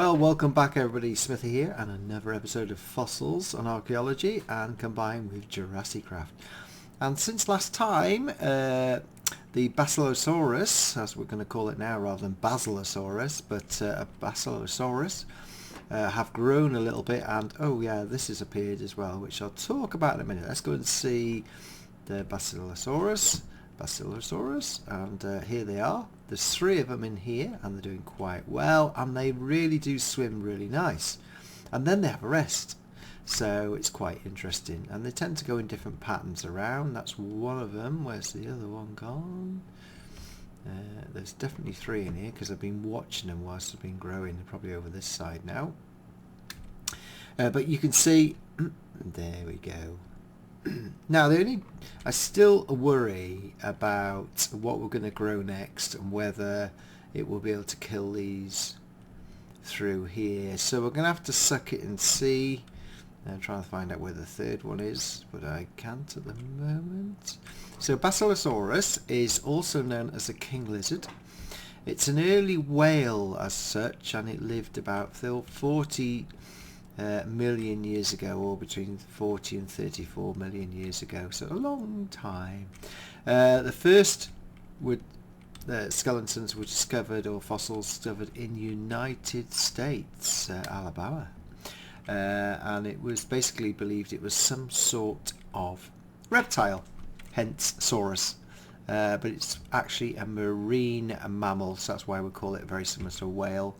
Well, welcome back everybody, Smithy here, and another episode of Fossils on Archaeology and combined with Jurassicraft. And since last time, the Basilosaurus, as we're going to call it now rather than Basilosaurus, but Basilosaurus, have grown a little bit, and oh yeah, this has appeared as well, which I'll talk about in a minute. Let's go and see the Basilosaurus, and here they are. There's 3 of them in here, and they're doing quite well, and they really do swim really nice. And then they have a rest, so it's quite interesting. And they tend to go in different patterns around. That's one of them. Where's the other one gone? There's definitely 3 in here because I've been watching them whilst they've been growing. They're probably over this side now. But you can see, there we go. Now I still worry about what we're going to grow next and whether it will be able to kill these through here. So we're going to have to suck it and see. I'm trying to find out where the 3rd one is, but I can't at the moment. So Basilosaurus is also known as a king lizard. It's an early whale as such, and it lived about 40 million years ago, or between 40 and 34 million years ago, so a long time. The first skeletons were discovered, or fossils discovered, in United States, Alabama, and it was basically believed it was some sort of reptile, hence Saurus, but it's actually a marine mammal, so that's why we call it very similar to a whale.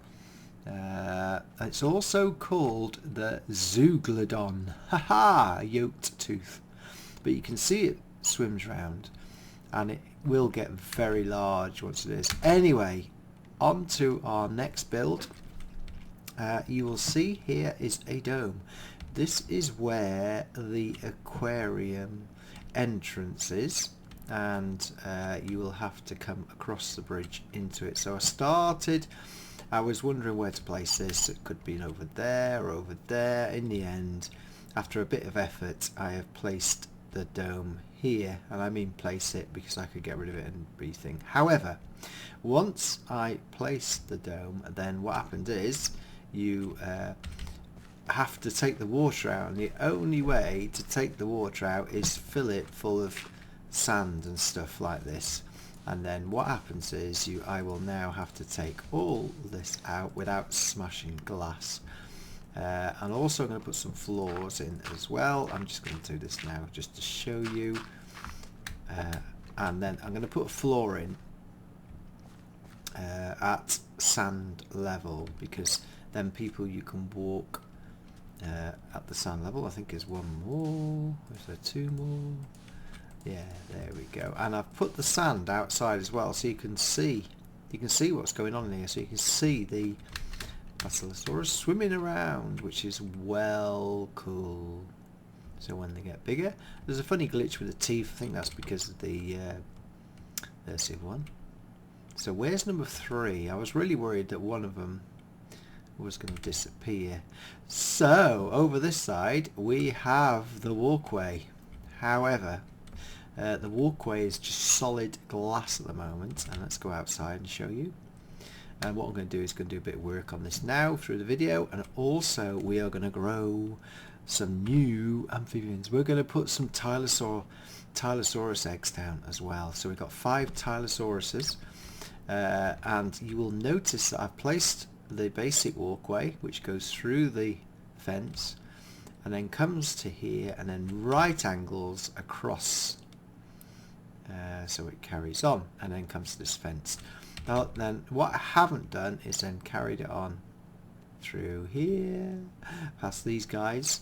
It's also called the Zeuglodon, haha, yoked tooth, but you can see it swims round, and it will get very large once it is. Anyway, on to our next build. You will see here is a dome. This is where the aquarium entrance is, and you will have to come across the bridge into it. So I was wondering where to place this. It could be over there or over there. In the end, after a bit of effort, I have placed the dome here, and I mean place it because I could get rid of it and rethink. However, once I placed the dome, then what happened is you have to take the water out, and the only way to take the water out is fill it full of sand and stuff like this. And then what happens is I will now have to take all this out without smashing glass. And also I'm going to put some floors in as well. I'm just going to do this now just to show you. And then I'm going to put a floor in at sand level, because then you can walk at the sand level. I think there's one more. Is there 2 more? Yeah, there we go. And I've put the sand outside as well, so you can see what's going on in here. So you can see the Basilosaurus swimming around, which is well cool. So when they get bigger, there's a funny glitch with the teeth. I think that's because of the there's the one. So where's number 3? I was really worried that one of them was going to disappear. So over this side we have the walkway. However, the walkway is just solid glass at the moment, and let's go outside and show you. And what I'm going to do is do a bit of work on this now through the video, and also we are going to grow some new amphibians. We're going to put some Tylosaurus eggs down as well. So we've got 5 Tylosauruses, and you will notice that I've placed the basic walkway, which goes through the fence and then comes to here and then right angles across, so it carries on and then comes to this fence. Now then, what I haven't done is then carried it on through here past these guys,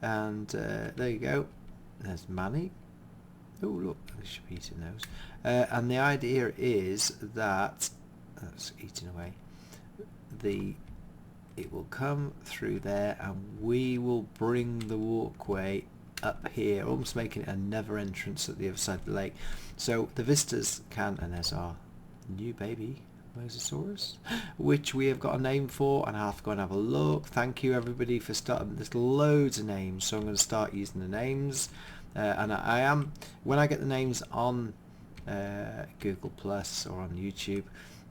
and there you go. There's Manny. Oh look, I should be eating those. And the idea is that that's eating away. It will come through there, and we will bring the walkway up here, almost making it another entrance at the other side of the lake. So the visitors can, and there's our new baby Mosasaurus, which we have got a name for, and I'll have to go and have a look. Thank you everybody for starting. There's loads of names, so I'm going to start using the names, and I am, when I get the names on Google Plus or on YouTube,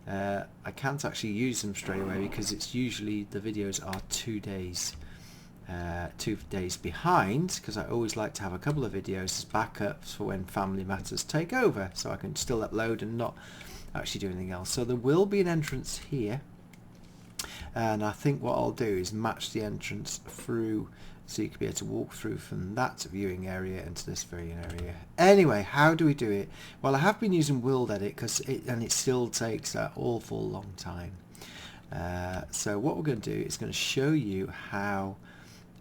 I can't actually use them straight away because it's usually the videos are 2 days behind, because I always like to have a couple of videos as backups for when family matters take over, so I can still upload and not actually do anything else. So there will be an entrance here, and I think what I'll do is match the entrance through so you can be able to walk through from that viewing area into this viewing area. Anyway, how do we do it? Well, I have been using World Edit and it still takes an awful long time. So what we're going to do is going to show you how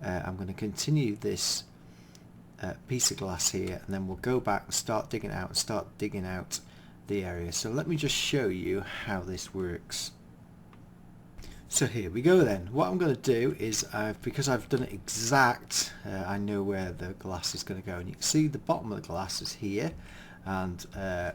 I'm going to continue this piece of glass here, and then we'll go back and start digging out the area. So let me just show you how this works. So here we go then. What I'm going to do is, because I've done it exact, I know where the glass is going to go, and you can see the bottom of the glass is here, and I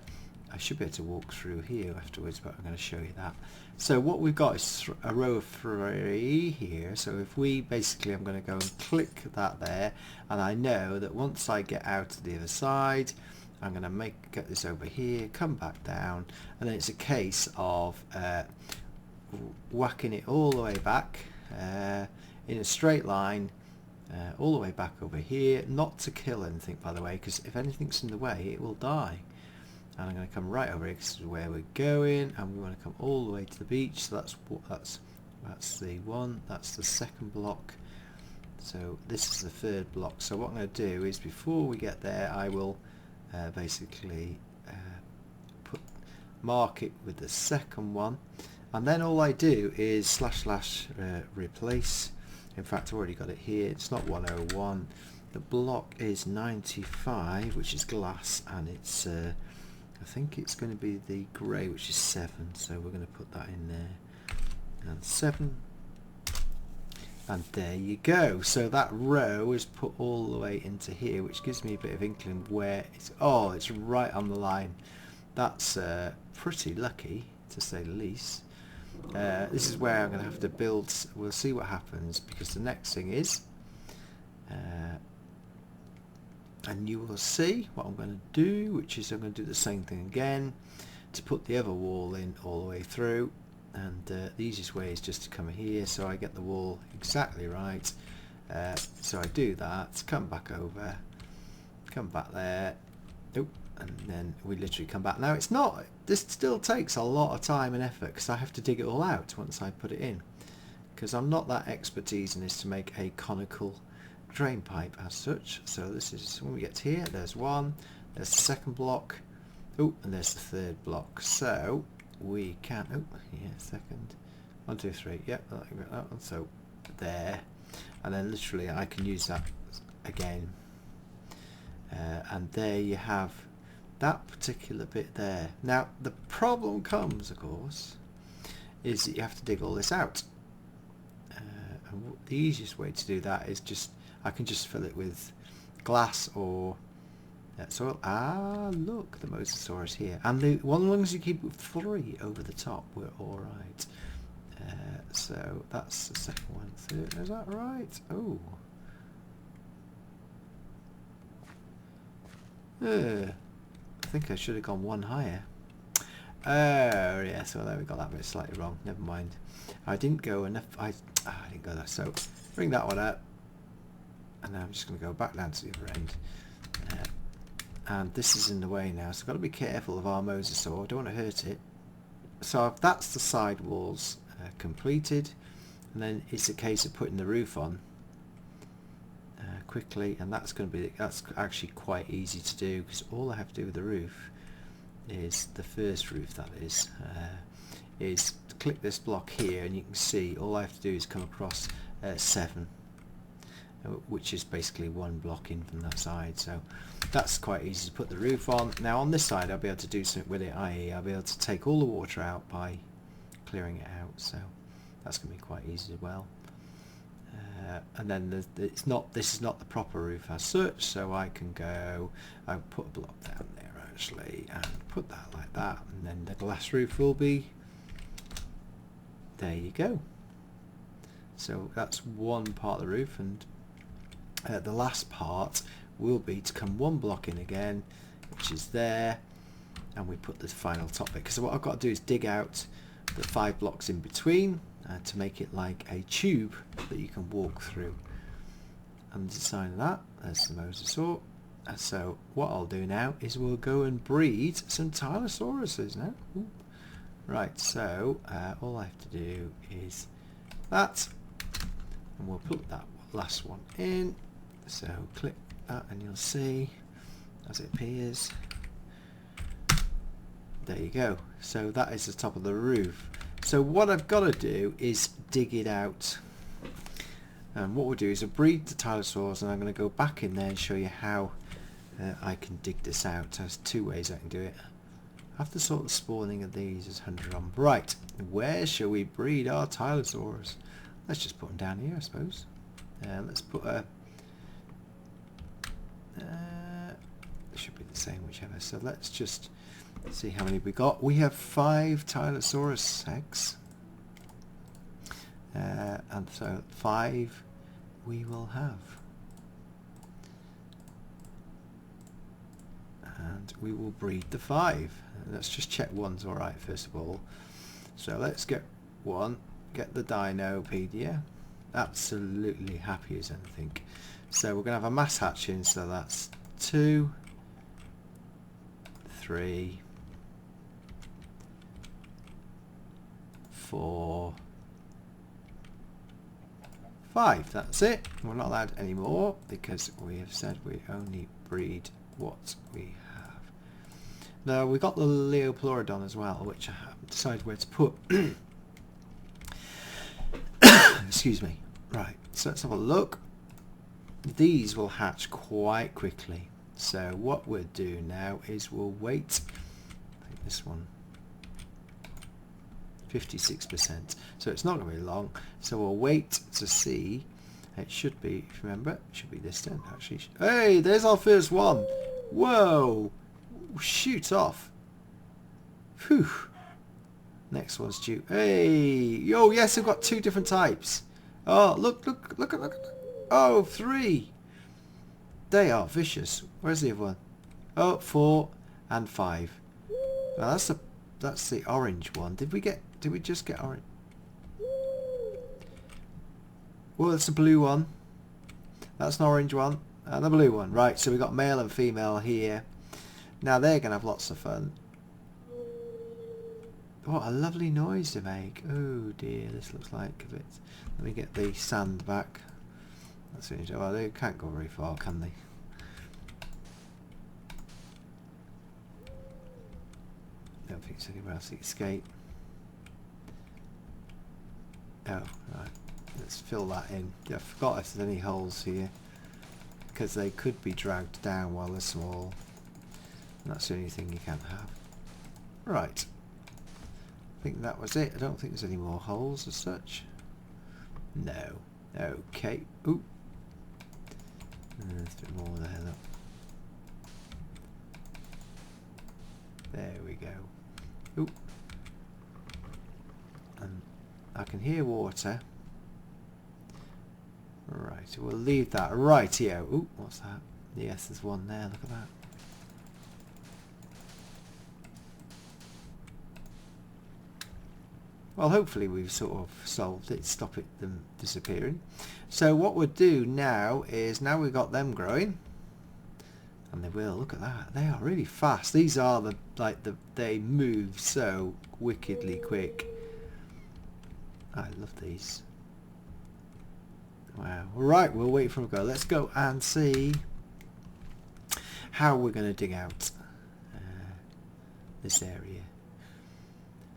should be able to walk through here afterwards, but I'm going to show you that. So what we've got is a row of 3 here. So if we basically, I'm going to go and click that there, and I know that once I get out to the other side, I'm going to get this over here, come back down, and then it's a case of whacking it all the way back in a straight line, all the way back over here, not to kill anything, by the way, because if anything's in the way it will die. And I'm going to come right over here, because this is where we're going, and we want to come all the way to the beach. So that's the one, that's the second block, so this is the third block. So what I'm going to do is, before we get there, I will basically mark it with the second one, and then all I do is / replace. In fact, I've already got it here. It's not 101. The block is 95, which is glass, and it's I think it's going to be the grey, which is 7. So we're going to put that in there, and 7, and there you go. So that row is put all the way into here, which gives me a bit of inkling where it's. Oh, it's right on the line. That's pretty lucky, to say the least. This is where I'm going to have to build. We'll see what happens, because the next thing is, and you will see what I'm going to do, which is I'm going to do the same thing again to put the other wall in all the way through, and the easiest way is just to come here so I get the wall exactly right. So I do that, come back over, come back there, oh, and then we literally come back. Now it's not, this still takes a lot of time and effort, because I have to dig it all out once I put it in, because I'm not that expertise in this to make a conical drain pipe as such. So this is, when we get to here, there's one, there's the second block, oh, and there's the third block. So we can, oh yeah, second, 1 2 3, yep, that one. So there, and then literally I can use that again, and there you have that particular bit there. Now the problem comes, of course, is that you have to dig all this out, and the easiest way to do that is just, I can just fill it with glass or soil. Ah, look, the Mosasaurus here, and the one ones you keep 3 over the top were all right. So that's the second one. Third, is that right? Oh, I think I should have gone one higher. Oh yeah, so there we got that bit slightly wrong. Never mind. I didn't go enough. I didn't go there. So bring that one up. And now I'm just going to go back down to the other end, and this is in the way now, so I've got to be careful of our mosasaur. I don't want to hurt it. So that's the side walls completed, and then it's a case of putting the roof on quickly, and that's actually quite easy to do, because all I have to do with the roof is, the first roof that is click this block here, and you can see all I have to do is come across 7, which is basically 1 block in from that side. So that's quite easy to put the roof on. Now on this side I'll be able to do something with it, i.e. I'll be able to take all the water out by clearing it out, so that's going to be quite easy as well. And then this is not the proper roof as such, so I can go, I'll put a block down there actually, and put that like that, and then the glass roof will be, there you go. So that's one part of the roof, and the last part will be to come 1 block in again, which is there, and we put the final top bit, because what I've got to do is dig out the 5 blocks in between to make it like a tube that you can walk through. And design that as the mosasaur. And so what I'll do now is we'll go and breed some Tylosauruses now. Ooh. Right, so all I have to do is that, and we'll put that last one in. So click that and you'll see as it appears. There you go. So that is the top of the roof. So what I've got to do is dig it out. And what we'll do is I'll breed the Tylosaurs, and I'm going to go back in there and show you how I can dig this out. There's 2 ways I can do it. After sort of spawning of these as 100 on. Right, where shall we breed our Tylosaurs? Let's just put them down here, I suppose. Let's put a... it should be the same, whichever. So let's just see how many we got. We have 5 Tylosaurus eggs. And so 5 we will have. And we will breed the 5. Let's just check one's alright first of all. So let's get one. Get the Dinopedia. Absolutely happy as anything. So we're going to have a mass hatching, so that's 2, 3, 4, 5. That's it. We're not allowed any more because we have said we only breed what we have. Now we got the Leoplorodon as well, which I haven't decided where to put. Excuse me. Right, so let's have a look. These will hatch quite quickly. So what we'll do now is we'll wait. I think this one 56%, so it's not going to be long, so we'll wait to see. It should be, if you remember, it should be this then actually. Hey, there's our first one. Whoa, shoot off. Whew. Next one's due. Hey, oh yes, we've got 2 different types. Oh, look at oh, 3. They are vicious. Where's the other one? Oh, 4 and 5. Now that's the orange one. Did we just get orange? Well, it's a blue one. That's an orange one and a blue one. Right, so we got male and female here. Now they're gonna have lots of fun. What a lovely noise to make. Oh dear, this looks like a bit. Let me get the sand back. That's it. Oh, they can't go very far, can they? Don't think it's anywhere else to escape. Oh, right. Let's fill that in. I forgot if there's any holes here, because they could be dragged down while they're small. And that's the only thing you can't have. Right. I think that was it. I don't think there's any more holes as such. No. Okay. Ooh. There's a bit more there, look. There we go. Ooh. And I can hear water. Right, we'll leave that right here. Ooh, what's that? Yes, there's one there. Look at that. Well, hopefully we've sort of solved it, stop it them disappearing. So what we'll do now is, now we've got them growing, and they will, look at that, they are really fast. These are they move so wickedly quick. I love these. Wow. Right, we'll wait for them to go. Let's go and see how we're going to dig out this area.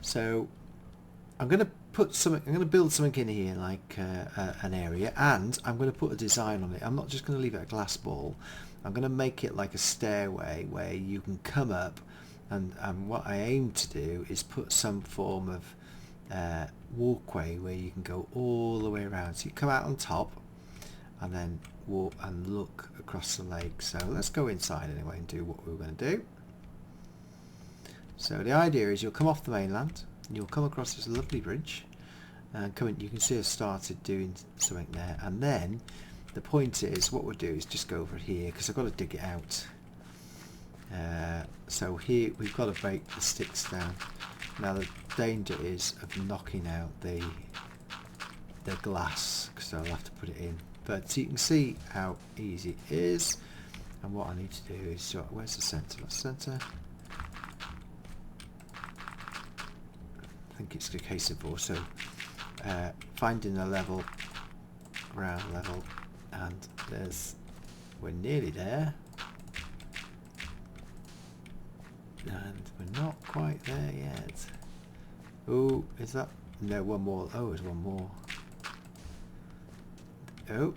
So I'm going to put something. I'm going to build something in here, like an area, and I'm going to put a design on it. I'm not just going to leave it a glass ball. I'm going to make it like a stairway where you can come up, and what I aim to do is put some form of walkway where you can go all the way around. So you come out on top, and then walk and look across the lake. So let's go inside anyway and do what we're going to do. So the idea is you'll come off the mainland. You'll come across this lovely bridge, and you can see I've started doing something there, and then the point is what we'll do is just go over here, because I've got to dig it out. So here we've got to break the sticks down. Now the danger is of knocking out the glass, because I'll have to put it in. But you can see how easy it is. And what I need to do is, so where's the centre? That's centre. I think it's a case of also finding a level, ground level, and we're nearly there. And we're not quite there yet. Oh, is that? No, one more. Oh, there's one more. Oh,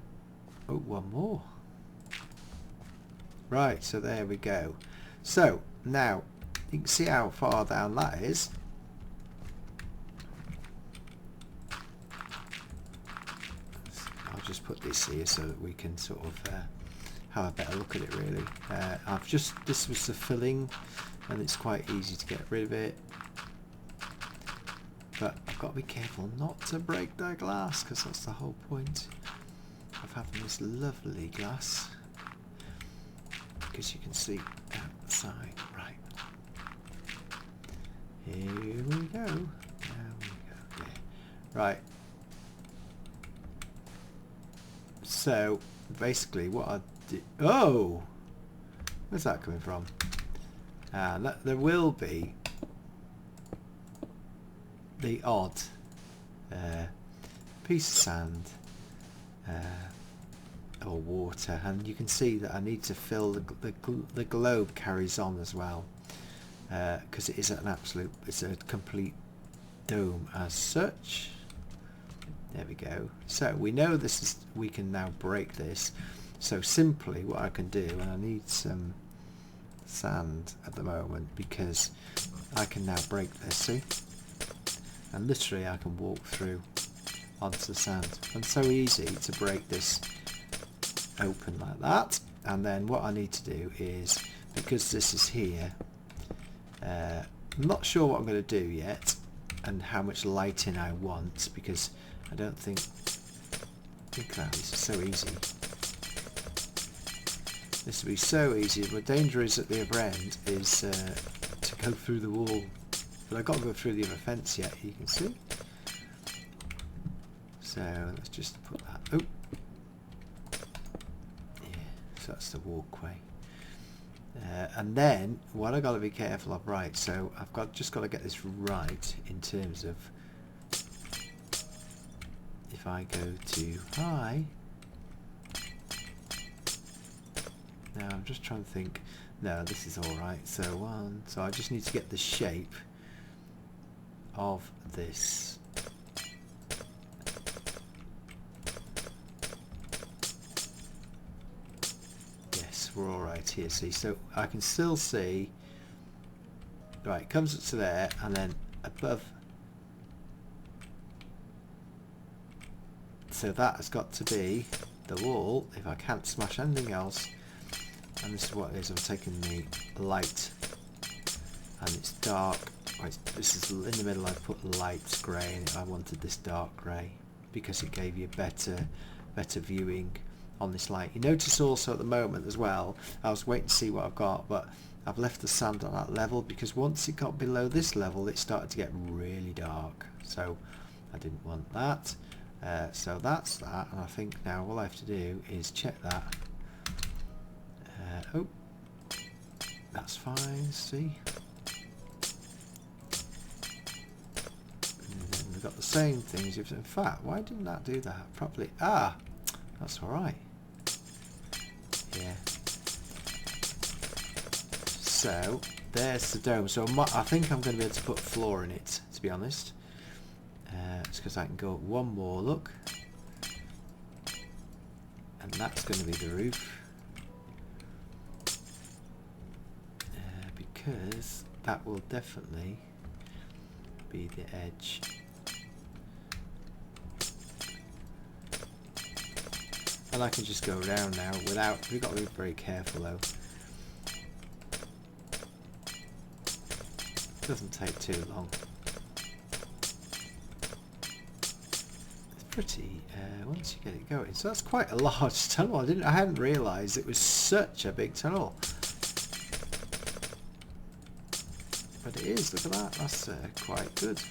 one more. Right, so there we go. So now you can see how far down that is. I'll just put this here so that we can sort of have a better look at it really. This was the filling, and it's quite easy to get rid of it. But I've got to be careful not to break that glass, because that's the whole point of having this lovely glass. Because you can see outside. Right. Here we go. There we go. Yeah. Right. So basically what I did... Oh! Where's that coming from? There will be the odd piece of sand or water, and you can see that I need to fill the globe carries on as well, because it is it's a complete dome as such. There we go. So we know we can now break this. So simply what I can do, and I need some sand at the moment because I can now break this, see? And literally I can walk through onto the sand. And so easy to break this open like that. And then what I need to do is, because this is here, I'm not sure what I'm going to do yet and how much lighting I want, because I don't think that this is so easy. This will be so easy. The danger is at the other end is to go through the wall. But I've got to go through the other fence yet, you can see. So let's just put that. Oh, yeah. So that's the walkway. And then what I've got to be careful of, right? So I've just got to get this right in terms of, if I go too high. Now I'm just trying to think. No, this is all right. So so I just need to get the shape of this. Yes, we're all right here. See, so I can still see. Right, it comes up to there, and then above. So that has got to be the wall. If I can't smash anything else. And this is what it is. I'm taking the light, and it's dark. Right, this is in the middle. I put light grey, and I wanted this dark grey because it gave you better viewing on this light. You notice also at the moment as well, I was waiting to see what I've got, but I've left the sand on that level because once it got below this level, it started to get really dark. So I didn't want that. So that's that, and I think now all I have to do is check that. Oh, that's fine, see? And then we've got the same things. In fact, why didn't that do that properly? Ah, that's alright. Yeah. So, there's the dome. So I think I'm going to be able to put a floor in it, to be honest. It's because I can go one more, look. And that's going to be the roof. Because that will definitely be the edge. And I can just go around now without, we've got to be very careful though. It doesn't take too long. It's pretty, once you get it going. So that's quite a large tunnel. I hadn't realised it was such a big tunnel. but it is. Look at that. That's quite good.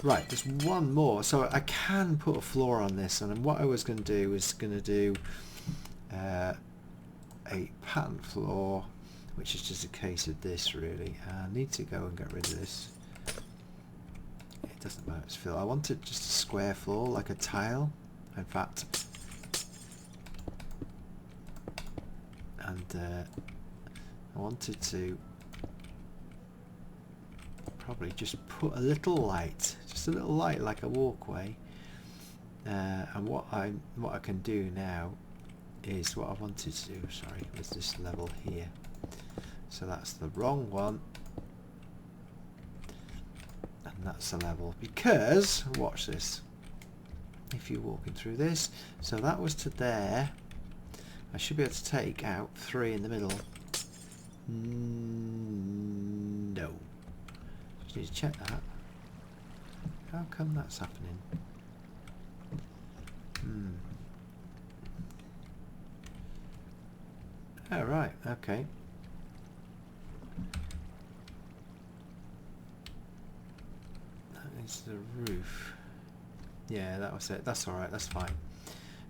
Right, there's one more. So I can put a floor on this, and what I was going to do is going to do a pattern floor, which is just a case of this really. I need to go and get rid of this. It doesn't matter, it's fill. I wanted just a square floor, like a tile, in fact. And I wanted to probably just put a little light, just a little light like a walkway. And what I can do now is what I wanted to do, sorry, was this level here. So that's the wrong one. And that's the level, because, watch this, if you're walking through this, so that was to there. I should be able to take out 3 in the middle. No. Just need to check that. How come that's happening? Oh, right, okay. That is the roof. Yeah, that was it. That's alright, that's fine.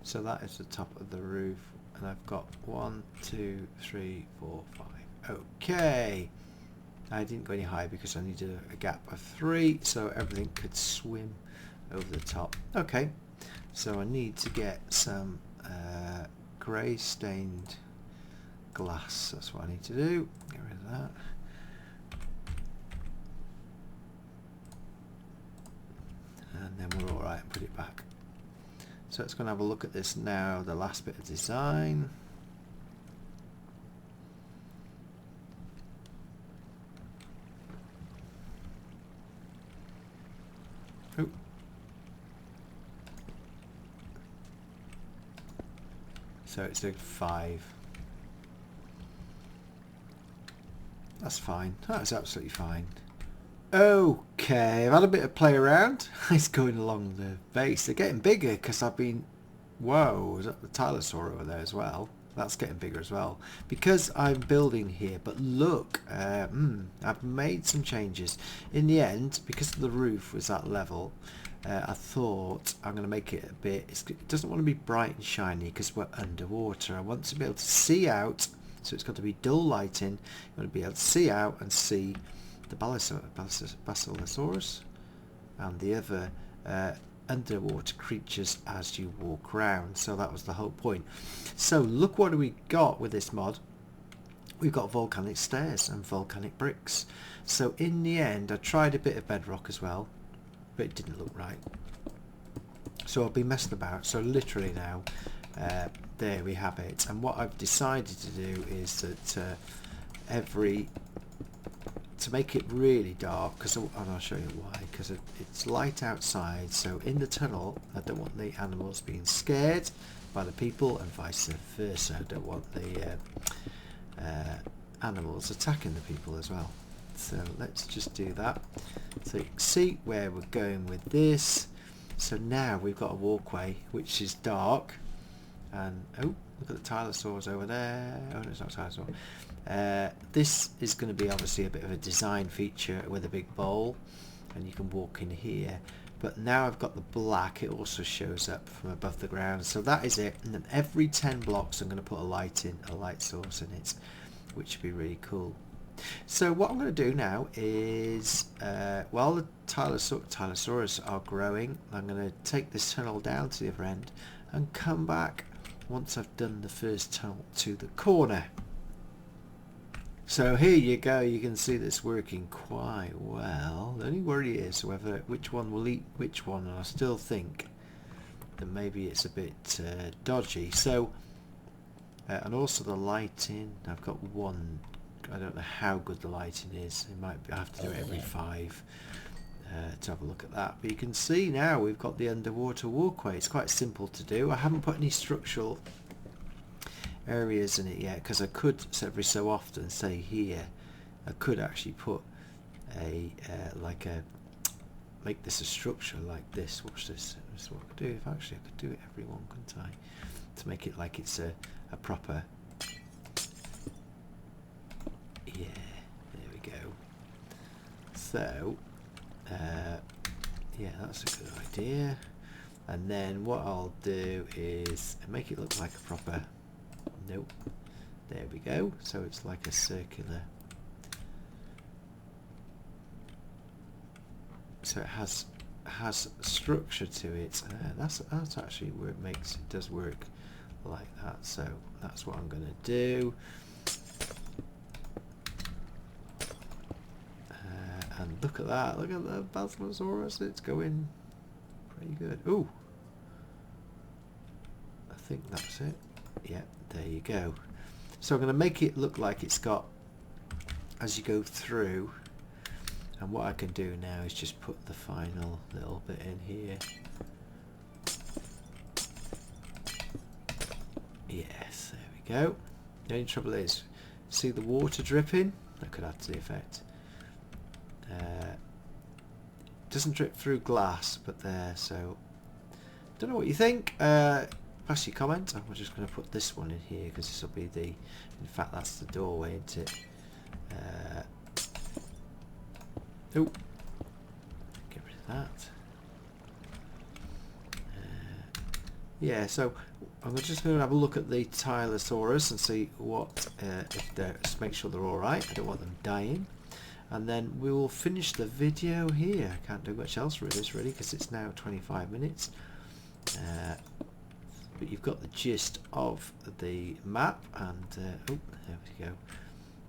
So that is the top of the roof. And I've got 1, 2, 3, 4, 5. Okay. I didn't go any higher because I needed a gap of 3 so everything could swim over the top. Okay. So I need to get some grey stained glass. That's what I need to do. Get rid of that. And then we're alright and put it back. So let's go and have a look at this now, the last bit of design. Oh. So it's a 5. That's fine. That's absolutely fine. Okay, I've had a bit of play around. It's going along the base. They're getting bigger because I've been... Whoa, is that the Tylosaur over there as well? That's getting bigger as well. Because I'm building here, but look, I've made some changes. In the end, because the roof was that level, I thought I'm going to make it a bit... It doesn't want to be bright and shiny because we're underwater. I want to be able to see out, so it's got to be dull lighting. You want to be able to see out and see the Basilosaurus and the other underwater creatures as you walk around. So that was the whole point. So look what we got with this mod. We've got volcanic stairs and volcanic bricks. So in the end I tried a bit of bedrock as well, but it didn't look right. So I'll be messing about. So literally now there we have it. And what I've decided to do is that to make it really dark, because and I'll show you why, because it's light outside, so in the tunnel I don't want the animals being scared by the people and vice versa. I don't want the animals attacking the people as well. So let's just do that. So you can see where we're going with this. So now we've got a walkway which is dark, and oh, look at the Tylosaurs over there. Oh no, it's not a Tylosaur. This is going to be obviously a bit of a design feature with a big bowl, and you can walk in here. But now I've got the black, it also shows up from above the ground. So that is it. And then every 10 blocks I'm going to put a light source in it, which would be really cool. So what I'm going to do now is, while the Tylosaurus are growing, I'm going to take this tunnel down to the other end and come back once I've done the first tunnel to the corner. So here you go, you can see this working quite well. The only worry is whether which one will eat which one, and I still think that maybe it's a bit dodgy. So and also the lighting, I've got one, I don't know how good the lighting is. It might be, I have to do it every 5 to have a look at that. But you can see now we've got the underwater walkway. It's quite simple to do. I haven't put any structural areas in it yet, because I could every so often say here I could actually put a make this a structure like this. Watch this. This is what I could do. If actually I could do it every one, couldn't I, to make it like it's a proper, yeah, there we go. So, yeah, that's a good idea. And then what I'll do is make it look like a proper, nope, there we go. So it's like a circular, so it has structure to it. That's actually where it does work like that. So that's what I'm going to do. And look at that, look at the Basilosaurus, it's going pretty good. Ooh, I think that's it. Yeah, there you go. So I'm going to make it look like it's got, as you go through, and what I can do now is just put the final little bit in here. Yes, there we go. The only trouble is, see the water dripping? That could add to the effect. Doesn't drip through glass, but there, so don't know what you think. Pass your comment. I'm just going to put this one in here because this will be the, in fact that's the doorway, isn't it? Oh, get rid of that. Yeah, so I'm just going to have a look at the Tylosaurus and see what, if they're, just make sure they're alright. I don't want them dying. And then we will finish the video here. I can't do much else with this really because it's now 25 minutes. But you've got the gist of the map, and oh, there we go.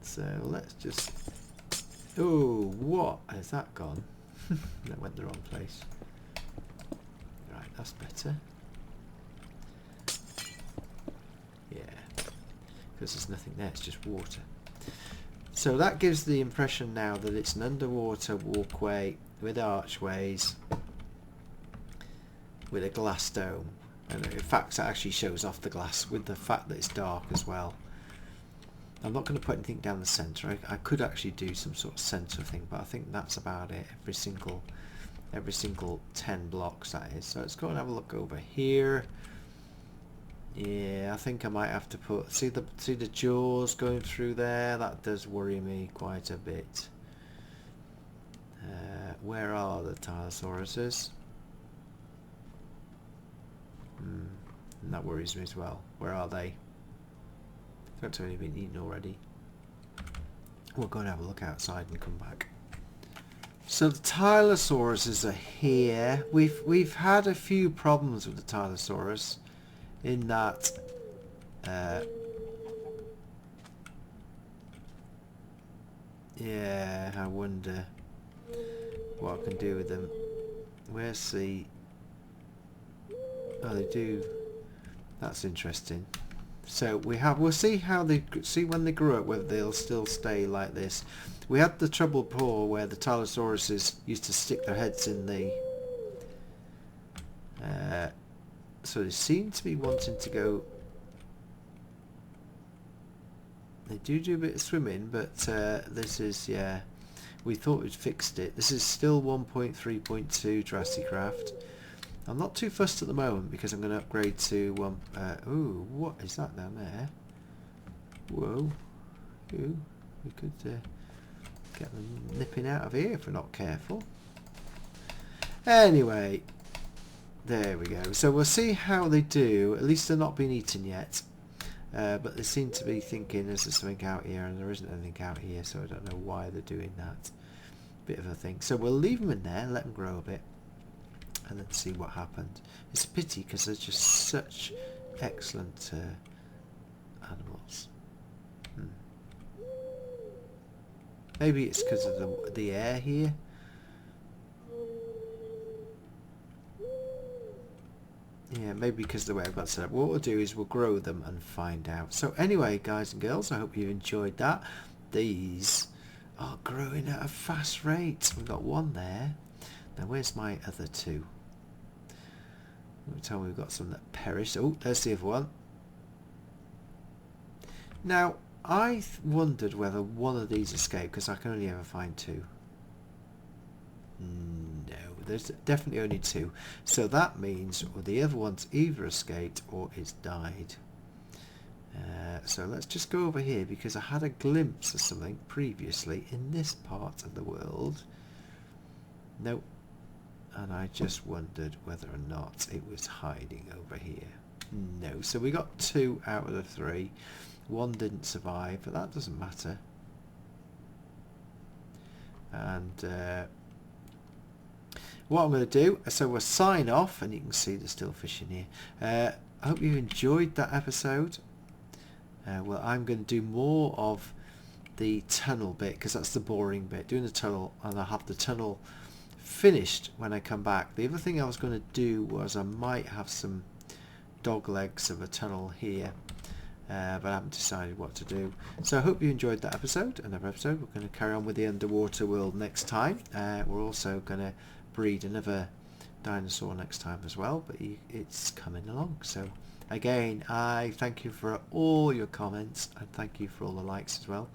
So let's just, oh, what has that gone? That went the wrong place. Right, that's better. Yeah, because there's nothing there, it's just water. So that gives the impression now that it's an underwater walkway with archways with a glass dome. And in fact it actually shows off the glass with the fact that it's dark as well. I'm not going to put anything down the centre. I could actually do some sort of centre thing, but I think that's about it. Every single 10 blocks that is. So let's go and have a look over here. Yeah, I think I might have to put, see the jaws going through there. That does worry me quite a bit. Where are the Tylosauruses? And that worries me as well. Where are they? They've only been eaten already. We'll go and have a look outside and come back. So the Tylosauruses are here. We've had a few problems with the Tylosaurus. In that yeah, I wonder what I can do with them. Where's the, oh, they do, that's interesting. So we'll see how they, see when they grow up whether they'll still stay like this. We had the trouble before where the Tylosauruses used to stick their heads in the so they seem to be wanting to go. They do a bit of swimming, but this is, yeah, we thought we'd fixed it. This is still 1.3.2 Jurassicraft. I'm not too fussed at the moment because I'm going to upgrade to one. Ooh, what is that down there? Whoa. Ooh, we could get them nipping out of here if we're not careful. Anyway, there we go. So we'll see how they do. At least they're not being eaten yet. But they seem to be thinking there's something out here, and there isn't anything out here, so I don't know why they're doing that. Bit of a thing. So we'll leave them in there, let them grow a bit, and then see what happens. It's a pity because they're just such excellent animals. Maybe it's because of the air here. Yeah, maybe because of the way I've got set up. What we'll do is we'll grow them and find out. So anyway, guys and girls, I hope you enjoyed that. These are growing at a fast rate. We've got one there. Now where's my other two? Tell me we've got some that perished. Oh, there's the other one. Now I wondered whether one of these escaped because I can only ever find two. No, there's definitely only two. So that means the other one's either escaped or it's died. So let's just go over here because I had a glimpse of something previously in this part of the world. Nope. And I just wondered whether or not it was hiding over here. No. So we got 2 out of the 3. 1 didn't survive, but that doesn't matter. And what I'm going to do, so we'll sign off, and you can see there's still fish in here. I hope you enjoyed that episode. Well, I'm going to do more of the tunnel bit, because that's the boring bit, doing the tunnel, and I'll have the tunnel finished when I come back. The other thing I was going to do was I might have some dog legs of a tunnel here, but I haven't decided what to do. So I hope you enjoyed that episode. Another episode. We're going to carry on with the underwater world next time. We're also going to breed another dinosaur next time as well, but it's coming along. So again, I thank you for all your comments, and thank you for all the likes as well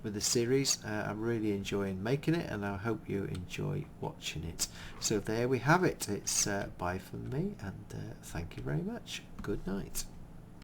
with the series. I'm really enjoying making it, and I hope you enjoy watching it. So there we have it. It's bye from me, and thank you very much. Good night.